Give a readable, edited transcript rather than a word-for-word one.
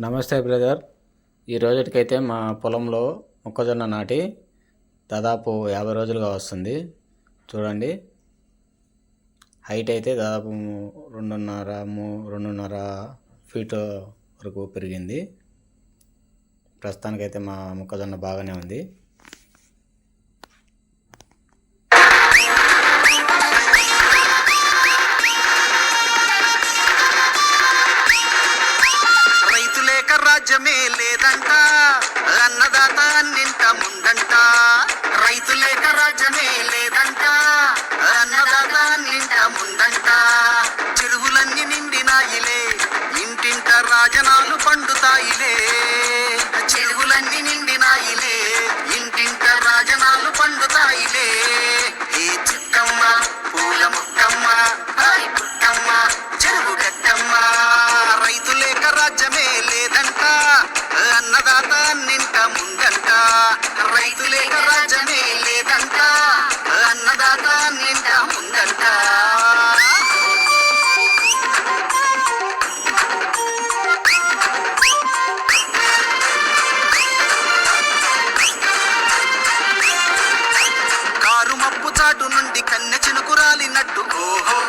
నమస్తే బ్రదర్. ఈ రోజుకైతే మా పొలంలో మొక్కజొన్న నాటి దాదాపు 50 రోజులుగా వస్తుంది. చూడండి, హైట్ అయితే దాదాపు 2.5 ఫీట్ వరకు పెరిగింది. ప్రస్తుతానికైతే మా మొక్కజొన్న బాగానే ఉంది. రాజ్యమే లేదంట, అన్నదాత అన్నింట ముందంట. రైతు లేక రాజ్యమే లేదంట, అన్నదాత అన్నింట ముందంట. చెరువులన్నీ నిండినాయిలే, ఇంటింట రాజనాలు పండుతాయిలే. చెరువులన్నీ నిండినాయిలే, ఇంటింట రాజనాలు పండుతాయిలే. ఏ చిక్కమ్మ పూల ముక్కమ్మ, హాయ్ పుట్టమ్మ చెరువు గట్టమ్మ. రైతు లేక రాజ్యమే లేదంట, అన్నదాత అన్నింట ముందంట. రైతు లేక రాజ్యమే లేదంట, అన్నదాత అన్నింట ముందంట. కారు మప్పు చాటు నుండి కన్నె చినుకు రాలినట్టు ఓహో